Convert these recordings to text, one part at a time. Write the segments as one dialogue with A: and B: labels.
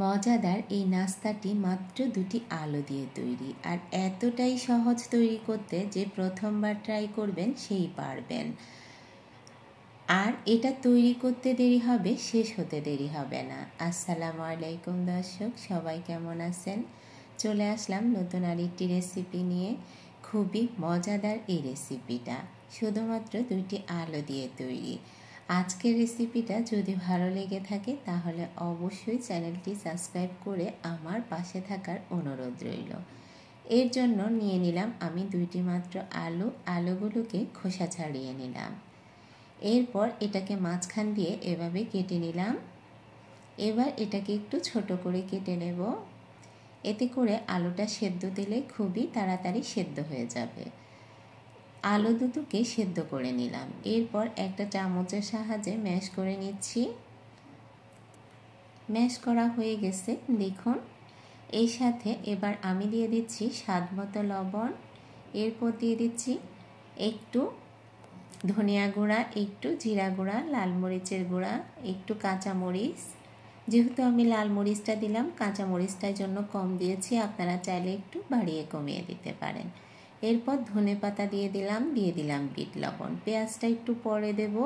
A: মজাদার এই নাস্তাটি মাত্র 2টি আলু দিয়ে তৈরি, আর এতটাই সহজ তৈরি করতে যে প্রথমবার ট্রাই করবেন সেই পারবেন। আর এটা তৈরি করতে দেরি হবে, শেষ হতে দেরি হবে না। আসসালামু আলাইকুম দর্শক, সবাই কেমন আছেন? চলে আসলাম নতুন আরেকটি রেসিপি নিয়ে। খুবই মজাদার এই রেসিপিটা, শুধুমাত্র 2টি আলু দিয়ে তৈরি। আজকের রেসিপিটা যদি ভালো লেগে থাকে তাহলে অবশ্যই চ্যানেলটি সাবস্ক্রাইব করে আমার পাশে থাকার অনুরোধ রইল। এর জন্য নিয়ে নিলাম আমি 2টি মাত্র আলুগুলোকে খোসা ছাড়িয়ে নিলাম। এরপর এটাকে মাঝখান দিয়ে এভাবে কেটে নিলাম। এবার এটাকে একটু ছোট করে কেটে নেব, এতে করে আলুটা সেদ্ধ দিলে খুবই তাড়াতাড়ি সেদ্ধ হয়ে যাবে। আলু দুটোকে সেদ্ধ করে নিলাম। এরপর একটা চামচের সাহায্যে ম্যাশ করে নিচ্ছি। ম্যাশ করা হয়ে গেছে দেখুন। এই সাথে এবার আমি দিয়ে দিচ্ছি স্বাদ মতো লবণ। এরপর দিয়ে দিচ্ছি একটু ধনিয়া গুঁড়া, একটু জিরা গুঁড়া, লাল মরিচের গুঁড়া, একটু কাঁচামরিচ। যেহেতু আমি লাল মরিচটা দিলাম, কাঁচামরিচটার জন্য কম দিয়েছি, আপনারা চাইলে একটু বাড়িয়ে কমিয়ে দিতে পারেন। এরপর ধনেপাতা দিয়ে দিলাম বিট লবণ। পেঁয়াজটা একটু পরে দেব,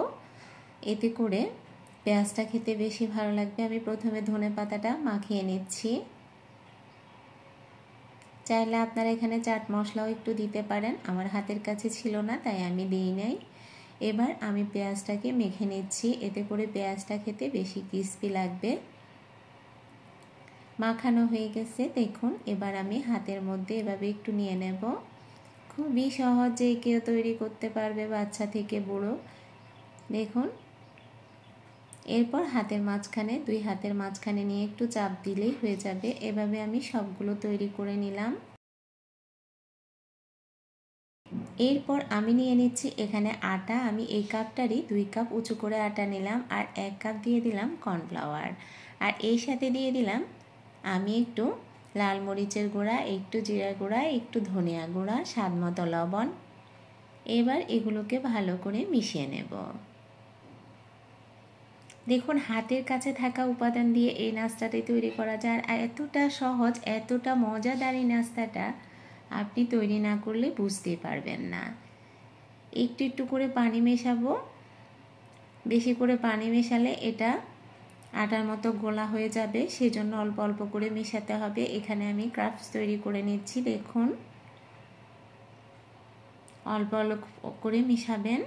A: এতে করে পেঁয়াজটা খেতে বেশি ভালো লাগবে। আমি প্রথমে ধনেপাতাটা মাখিয়ে নিচ্ছি। চাইলে আপনারা এখানে চাট মশলাও একটু দিতে পারেন, আমার হাতের কাছে ছিল না তাই আমি দিই নাই। এবার আমি পেঁয়াজটাকে মেখে নিচ্ছি, এতে করে পেঁয়াজটা খেতে বেশি ক্রিস্পি লাগবে। মাখানো হয়ে গেছে দেখুন। এবার আমি হাতের মধ্যে এভাবে একটু নিয়ে নেব। খুবই সহজে কেউ তৈরি করতে পারবে, বাচ্চা থেকে বুড়ো। দেখুন, এরপর দুই হাতের মাঝখানে নিয়ে একটু চাপ দিলেই হয়ে যাবে। এভাবে আমি সবগুলো তৈরি করে নিলাম। এরপর আমি নিয়ে নিচ্ছি এখানে আটা। আমি এই কাপটারই 2 কাপ উঁচু করে আটা নিলাম, আর 1 কাপ দিয়ে দিলাম কর্নফ্লাওয়ার। আর এই সাথে দিয়ে দিলাম আমি একটু লাল মরিচের গুঁড়া, একটু জিরা গুঁড়া, একটু ধনিয়া গুঁড়া, স্বাদ মতো লবণ। এবার এগুলোকে ভালো করে মিশিয়ে নেব। দেখুন, হাতের কাছে থাকা উপাদান দিয়ে এই নাস্তাটি তৈরি করা যায়, আর এতটা সহজ, এতটা মজাদার এই নাস্তাটা আপনি তৈরি না করলে বুঝতেই পারবেন না। একটু একটু করে পানি মেশাবো। বেশি করে পানি মেশালে এটা আটার মতো গোলা হয়ে যাবে, সেজন্য অল্প অল্প করে মেশাতে হবে। এখানে আমি ক্রাফটস তৈরি করে নিচ্ছি। দেখুন, অল্প অল্প করে মিশাবেন।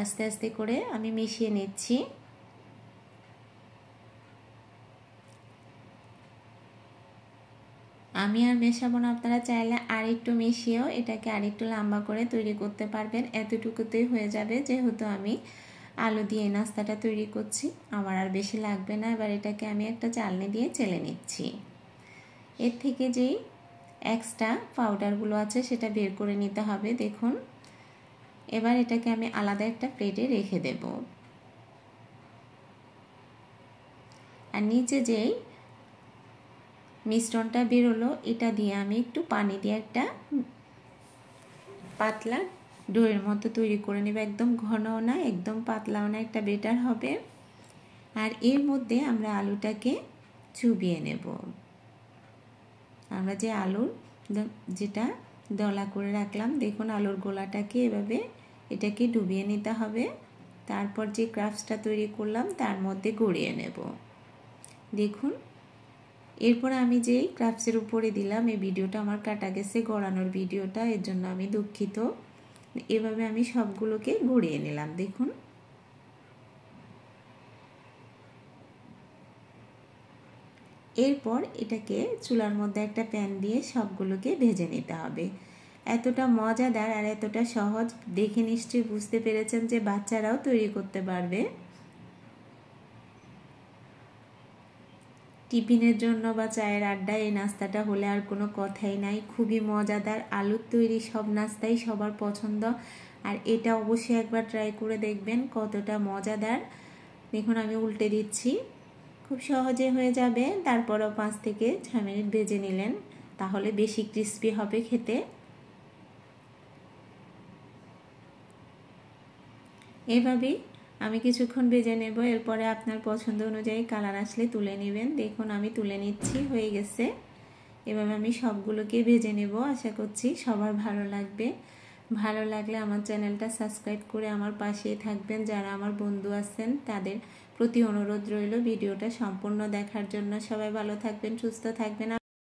A: আস্তে আস্তে করে আমি মিশিয়ে নিচ্ছি। আমি আর মেশাবো না, আপনারা চাইলে আর একটু মিশিয়েও এটাকে আর একটু লম্বা করে তৈরি করতে পারবেন। এতটুকুতেই হয়ে যাবে, যেহেতু আমি আলু দিয়ে নাস্তাটা তৈরি করছি, আমার আর বেশি লাগবে না। এবার এটাকে আমি একটা চালনি দিয়ে চেলে নিচ্ছি। এর থেকে যেই এক্সট্রা পাউডারগুলো আছে সেটা বের করে নিতে হবে। দেখুন, এবার এটাকে আমি আলাদা একটা প্লেটে রেখে দেব। আর নিচে যেই মিশ্রণটা বেরোলো, এটা দিয়ে আমি একটু পানি দিয়ে একটা পাতলা ডোয়ের মতো তৈরি করে নেব। একদম ঘনও না, একদম পাতলাও না, একটা বেটার হবে। আর এর মধ্যে আমরা আলুটাকে চুবিয়ে নেব। আমরা যে আলুর যেটা দলা করে রাখলাম, দেখুন আলুর গোলাটাকে এভাবে এটাকে ডুবিয়ে নিতে হবে। তারপর যে ক্রাফটসটা তৈরি করলাম তার মধ্যে গড়িয়ে নেব। দেখুন, এরপর আমি যেই ক্রাফটসের উপরে দিলাম, এই ভিডিওটা আমার কাটা গেছে, গড়ানোর ভিডিওটা, এর জন্য আমি দুঃখিত। এভাবে আমি সবগুলোকে গড়িয়ে নিলাম। দেখুন, এরপর এটাকে চুলার মধ্যে একটা প্যান দিয়ে সবগুলোকে ভেজে নিতে হবে। এতটা মজাদার আর এতটা সহজ, দেখে নিশ্চয়ই বুঝতে পেরেছেন যে বাচ্চারাও তৈরি করতে পারবে। টিফিনের জন্য বা চায়ের আড্ডায় এই নাস্তাটা হলে আর কোনো কথাই নাই। খুবই মজাদার, আলুর তৈরি সব নাস্তাই সবার পছন্দ, আর এটা অবশ্যই একবার ট্রাই করে দেখবেন কতটা মজাদার। দেখুন, আমি উল্টে দিচ্ছি, খুব সহজে হয়ে যাবে। তারপরও 5 থেকে 6 মিনিট ভেজে নিলেন, তাহলে বেশি ক্রিস্পি হবে খেতে। এভাবেই আমি কিছুক্ষণ ভেজে নেব, এরপরে আপনার পছন্দ অনুযায়ী কালার আসলে তুলে নেবেন। দেখুন আমি তুলে নিচ্ছি, হয়ে গেছে। এভাবে আমি সবগুলোকে ভেজে নেব। আশা করছি সবার ভালো লাগবে। ভালো লাগলে আমার চ্যানেলটা সাবস্ক্রাইব করে আমার পাশেই থাকবেন। যারা আমার বন্ধু আছেন তাদের প্রতি অনুরোধ রইল ভিডিওটা সম্পূর্ণ দেখার জন্য। সবাই ভালো থাকবেন, সুস্থ থাকবেন।